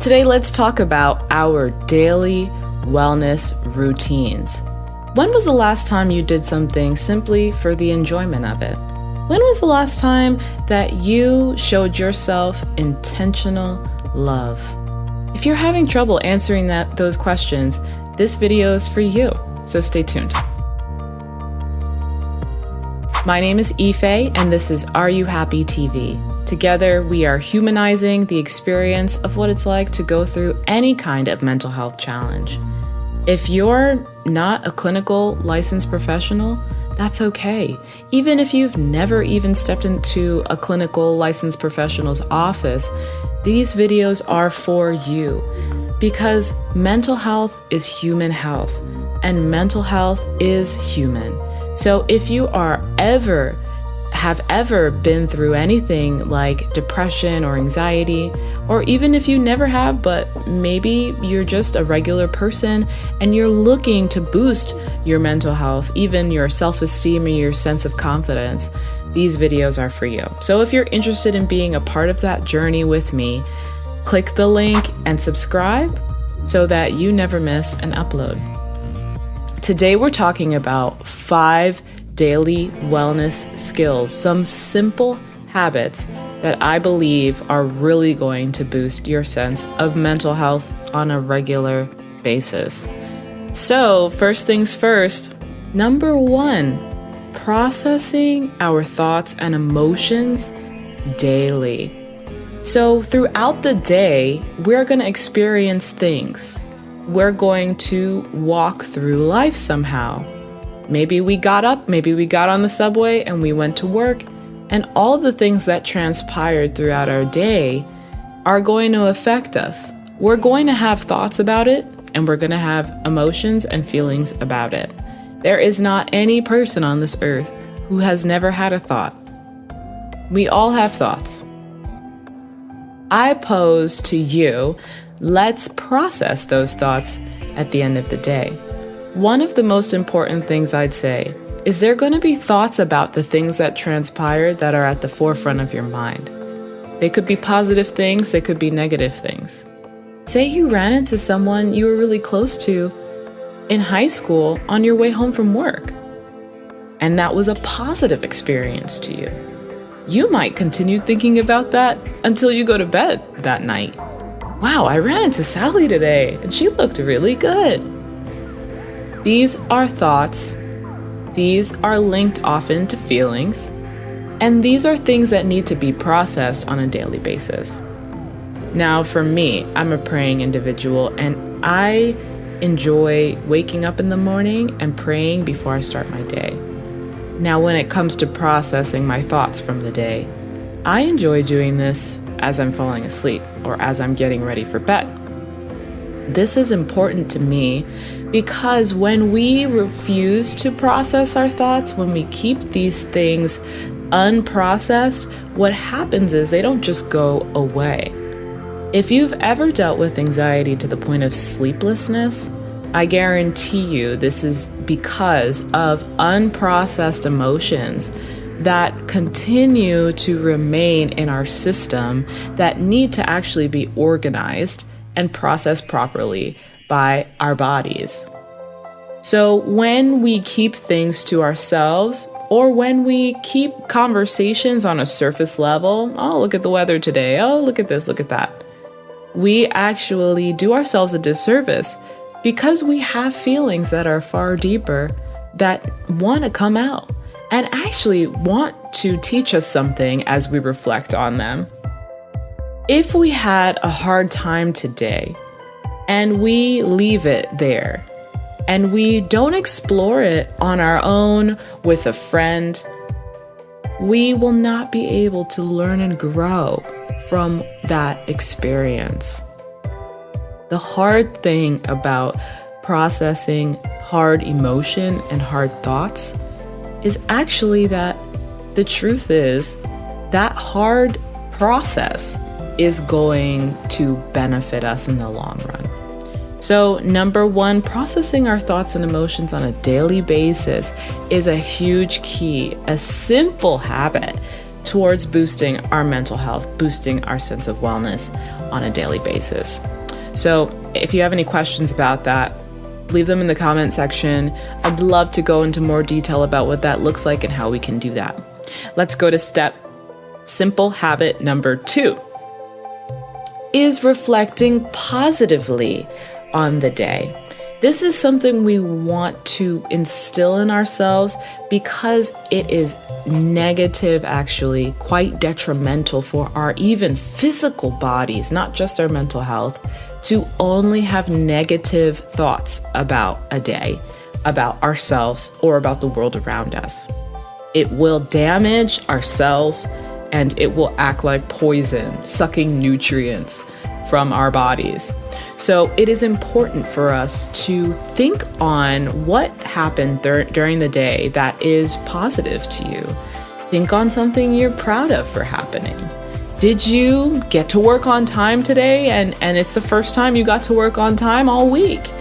Today, let's talk about our daily wellness routines. When was the last time you did something simply for the enjoyment of it? When was the last time that you showed yourself intentional love? If you're having trouble answering those questions, this video is for you, so stay tuned. My name is Ife, and this is Are You Happy TV. Together, we are humanizing the experience of what it's like to go through any kind of mental health challenge. If you're not a clinical licensed professional, that's okay. Even if you've never even stepped into a clinical licensed professional's office, these videos are for you because mental health is human health and mental health is human. So if you have ever been through anything like depression or anxiety, or even if you never have, but maybe you're just a regular person and you're looking to boost your mental health, even your self-esteem and your sense of confidence, these videos are for you. So if you're interested in being a part of that journey with me, click the link and subscribe so that you never miss an upload. Today we're talking about 5 daily wellness skills, some simple habits that I believe are really going to boost your sense of mental health on a regular basis. So first things first, number 1, processing our thoughts and emotions daily. So throughout the day, we're going to experience things. We're going to walk through life somehow. Maybe we got up, maybe we got on the subway and we went to work, and all the things that transpired throughout our day are going to affect us. We're going to have thoughts about it, and we're going to have emotions and feelings about it. There is not any person on this earth who has never had a thought. We all have thoughts. I pose to you, let's process those thoughts at the end of the day. One of the most important things I'd say is there going to be thoughts about the things that transpired that are at the forefront of your mind. They could be positive things, they could be negative things. Say you ran into someone you were really close to in high school on your way home from work, and that was a positive experience to you. You might continue thinking about that until you go to bed that night. Wow, I ran into Sally today, and she looked really good. These are thoughts, these are linked often to feelings, and these are things that need to be processed on a daily basis. Now, for me, I'm a praying individual, and I enjoy waking up in the morning and praying before I start my day. Now, when it comes to processing my thoughts from the day, I enjoy doing this as I'm falling asleep or as I'm getting ready for bed. This is important to me because when we refuse to process our thoughts, when we keep these things unprocessed, what happens is they don't just go away. If you've ever dealt with anxiety to the point of sleeplessness, I guarantee you this is because of unprocessed emotions that continue to remain in our system that need to actually be organized and processed properly by our bodies. So when we keep things to ourselves, or when we keep conversations on a surface level, oh, look at the weather today, oh, look at this, look at that, we actually do ourselves a disservice because we have feelings that are far deeper that want to come out and actually want to teach us something as we reflect on them. If we had a hard time today and we leave it there and we don't explore it on our own with a friend, we will not be able to learn and grow from that experience. The hard thing about processing hard emotion and hard thoughts is actually that the truth is that hard process is going to benefit us in the long run. So number 1, processing our thoughts and emotions on a daily basis is a huge key, a simple habit towards boosting our mental health, boosting our sense of wellness on a daily basis. So if you have any questions about that, leave them in the comment section. I'd love to go into more detail about what that looks like and how we can do that. Let's go to simple habit number 2 is reflecting positively on the day. This is something we want to instill in ourselves because it is negative, actually, quite detrimental for our even physical bodies, not just our mental health, to only have negative thoughts about a day, about ourselves, or about the world around us. It will damage our cells and it will act like poison, sucking nutrients from our bodies. So it is important for us to think on what happened during the day that is positive to you. Think on something you're proud of for happening. Did you get to work on time today and it's the first time you got to work on time all week?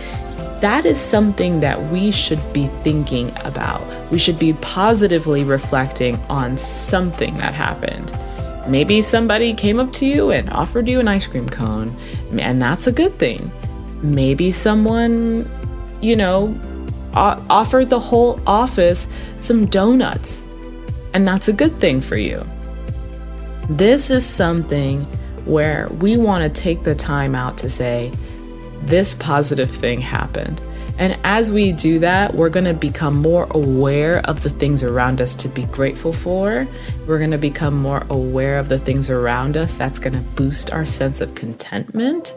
That is something that we should be thinking about. We should be positively reflecting on something that happened. Maybe somebody came up to you and offered you an ice cream cone, and that's a good thing. Maybe someone, offered the whole office some donuts, and that's a good thing for you. This is something where we want to take the time out to say, this positive thing happened. And as we do that, we're going to become more aware of the things around us to be grateful for. We're going to become more aware of the things around us. That's going to boost our sense of contentment,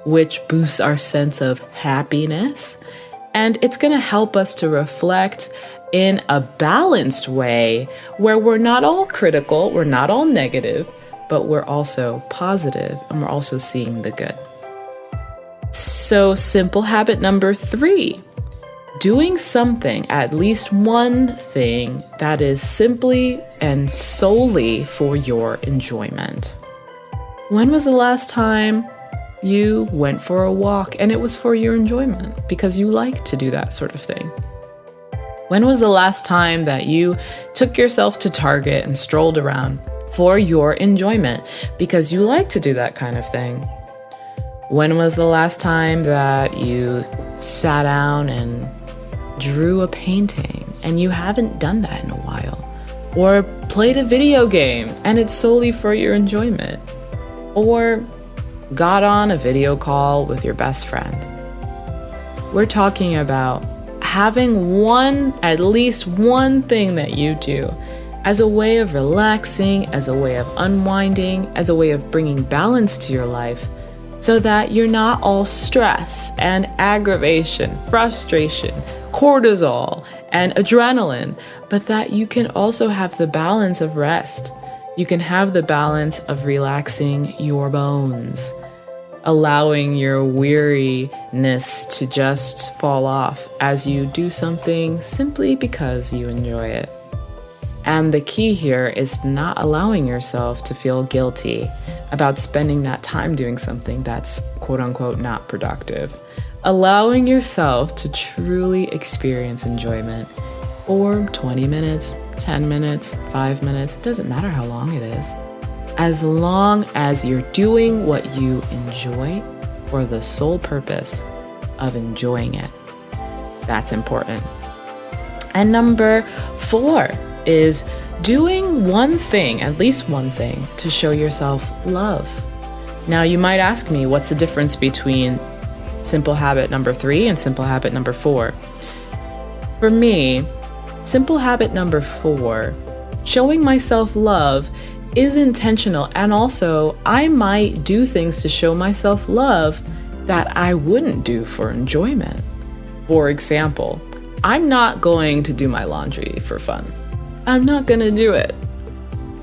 which boosts our sense of happiness. And it's going to help us to reflect in a balanced way where we're not all critical, we're not all negative, but we're also positive and we're also seeing the good. So simple habit number 3, doing something, at least one thing that is simply and solely for your enjoyment. When was the last time you went for a walk and it was for your enjoyment because you like to do that sort of thing? When was the last time that you took yourself to Target and strolled around for your enjoyment because you like to do that kind of thing? When was the last time that you sat down and drew a painting and you haven't done that in a while? Or played a video game and it's solely for your enjoyment? Or got on a video call with your best friend? We're talking about having at least one thing that you do as a way of relaxing, as a way of unwinding, as a way of bringing balance to your life, so that you're not all stress and aggravation, frustration, cortisol, and adrenaline, but that you can also have the balance of rest. You can have the balance of relaxing your bones, allowing your weariness to just fall off as you do something simply because you enjoy it. And the key here is not allowing yourself to feel guilty about spending that time doing something that's quote unquote not productive. Allowing yourself to truly experience enjoyment for 20 minutes, 10 minutes, 5 minutes, it doesn't matter how long it is. As long as you're doing what you enjoy for the sole purpose of enjoying it. That's important. And number 4 is doing one thing, at least one thing, to show yourself love. Now, you might ask me, what's the difference between simple habit number 3 and simple habit number 4? For me, simple habit number 4, showing myself love, is intentional. And also, I might do things to show myself love that I wouldn't do for enjoyment. For example, I'm not going to do my laundry for fun. I'm not going to do it.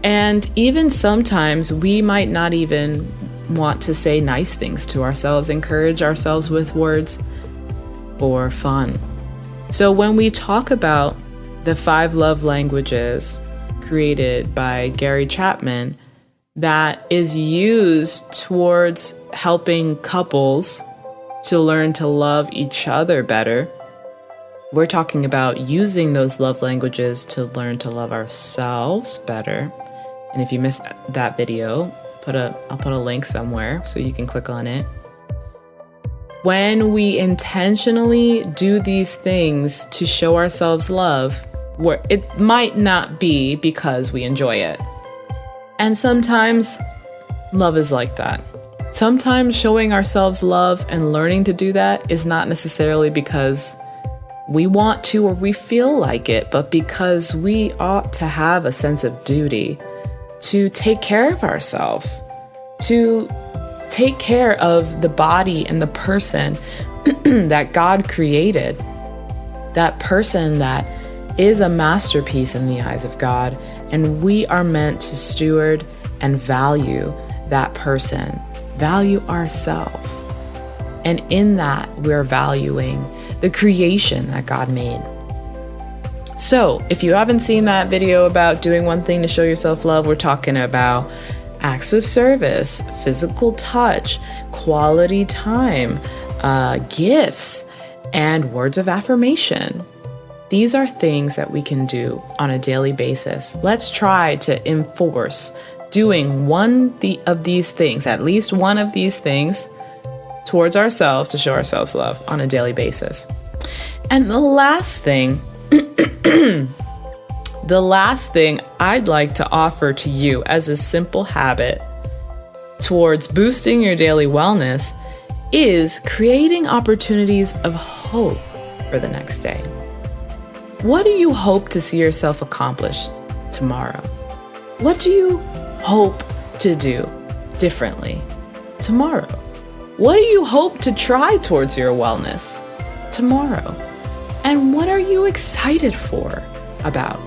And even sometimes we might not even want to say nice things to ourselves, encourage ourselves with words for fun. So when we talk about the 5 love languages created by Gary Chapman, that is used towards helping couples to learn to love each other better, we're talking about using those love languages to learn to love ourselves better. And if you missed that video, I'll put a link somewhere so you can click on it. When we intentionally do these things to show ourselves love, where it might not be because we enjoy it. And sometimes love is like that. Sometimes showing ourselves love and learning to do that is not necessarily because we want to or we feel like it, but because we ought to have a sense of duty to take care of ourselves, to take care of the body and the person that God created, that person that is a masterpiece in the eyes of God, and we are meant to steward and value that person, value ourselves. And in that, we're valuing the creation that God made. So if you haven't seen that video about doing one thing to show yourself love, we're talking about acts of service, physical touch, quality time, gifts, and words of affirmation. These are things that we can do on a daily basis. Let's try to enforce doing of these things, at least one of these things, towards ourselves to show ourselves love on a daily basis. And the last thing I'd like to offer to you as a simple habit towards boosting your daily wellness is creating opportunities of hope for the next day. What do you hope to see yourself accomplish tomorrow? What do you hope to do differently tomorrow? What do you hope to try towards your wellness tomorrow? And what are you excited for about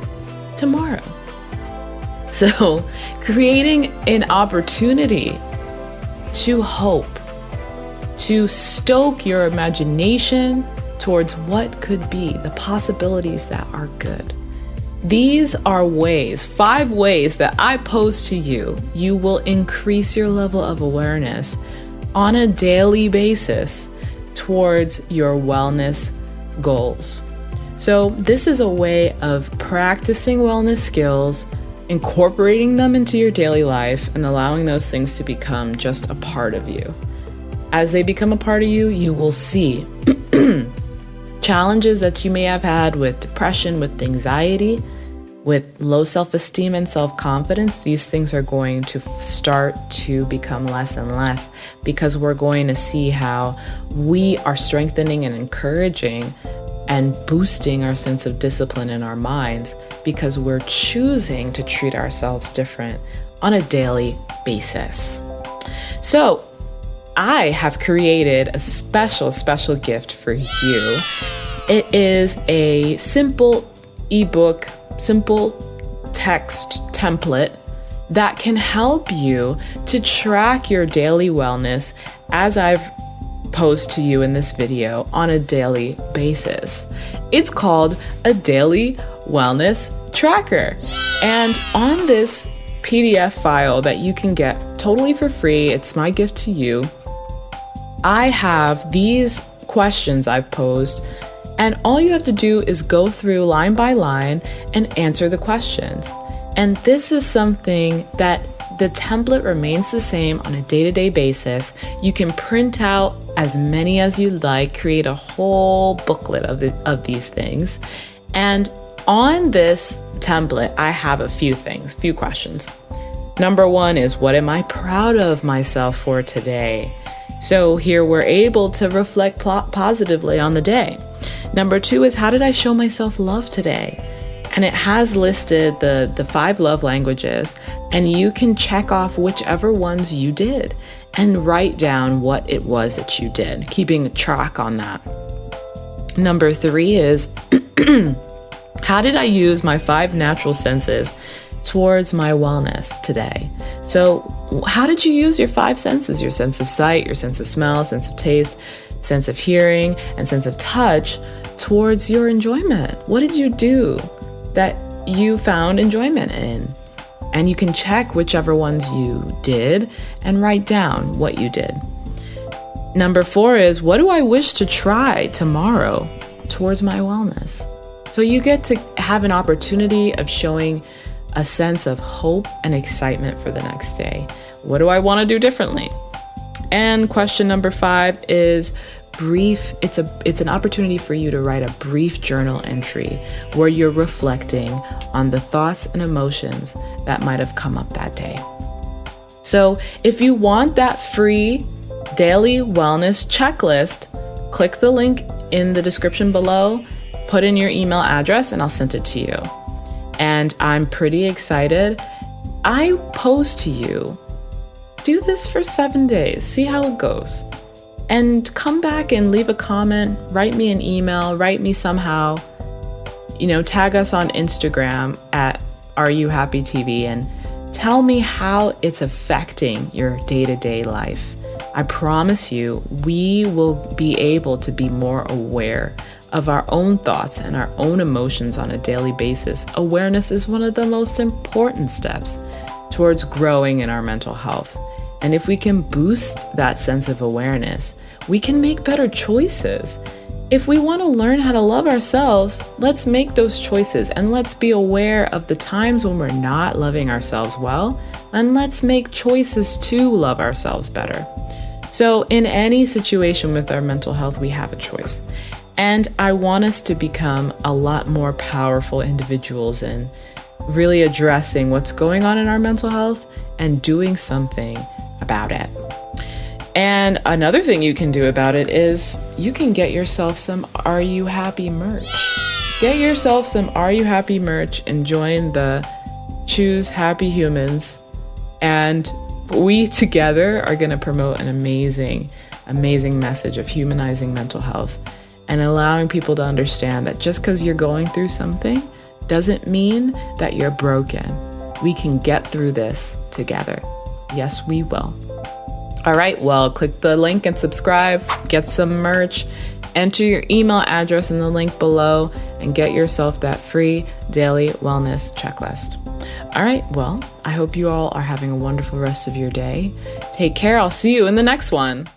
tomorrow? So, creating an opportunity to hope, to stoke your imagination towards what could be, the possibilities that are good. These are 5 ways that I pose to you. You will increase your level of awareness on a daily basis towards your wellness goals. So this is a way of practicing wellness skills, incorporating them into your daily life, and allowing those things to become just a part of you. As they become a part of you, you will see challenges that you may have had with depression, with anxiety, with low self-esteem and self-confidence. These things are going to start to become less and less because we're going to see how we are strengthening and encouraging and boosting our sense of discipline in our minds because we're choosing to treat ourselves different on a daily basis. So I have created a special gift for you. It is a simple ebook, simple text template that can help you to track your daily wellness as I've posed to you in this video on a daily basis. It's called a daily wellness tracker. And on this PDF file that you can get totally for free, it's my gift to you, I have these questions I've posed, and all you have to do is go through line by line and answer the questions. And this is something that the template remains the same on a day-to-day basis. You can print out as many as you like, create a whole booklet of these things. And on this template, I have a few questions. Number 1 is, what am I proud of myself for today? So here we're able to reflect positively on the day. Number 2 is, how did I show myself love today? And it has listed the 5 love languages, and you can check off whichever ones you did and write down what it was that you did, keeping track on that. Number 3 is, how did I use my 5 natural senses towards my wellness today? So how did you use your 5 senses, your sense of sight, your sense of smell, sense of taste, sense of hearing, and sense of touch towards your enjoyment? What did you do that you found enjoyment in? And you can check whichever ones you did and write down what you did. Number 4 is, what do I wish to try tomorrow towards my wellness? So you get to have an opportunity of showing a sense of hope and excitement for the next day. What do I want to do differently? And question number 5 is, it's an opportunity for you to write a brief journal entry where you're reflecting on the thoughts and emotions that might have come up that day. So if you want that free daily wellness checklist, click the link in the description below, put in your email address, and I'll send it to you. And I'm pretty excited. I pose to you, do this for 7 days, see how it goes. And come back and leave a comment, write me an email, write me somehow, tag us on Instagram at RUHappyTV and tell me how it's affecting your day-to-day life. I promise you, we will be able to be more aware of our own thoughts and our own emotions on a daily basis. Awareness is one of the most important steps towards growing in our mental health. And if we can boost that sense of awareness, we can make better choices. If we want to learn how to love ourselves, let's make those choices and let's be aware of the times when we're not loving ourselves well, and let's make choices to love ourselves better. So in any situation with our mental health, we have a choice. And I want us to become a lot more powerful individuals in really addressing what's going on in our mental health and doing something about it. And another thing you can do about it is you can get yourself some Are You Happy merch. Get yourself some Are You Happy merch and join the Choose Happy Humans. And we together are going to promote an amazing message of humanizing mental health and allowing people to understand that just because you're going through something doesn't mean that you're broken. We can get through this together. Yes, we will. All right, well, click the link and subscribe, get some merch, enter your email address in the link below, and get yourself that free daily wellness checklist. All right, well, I hope you all are having a wonderful rest of your day. Take care. I'll see you in the next one.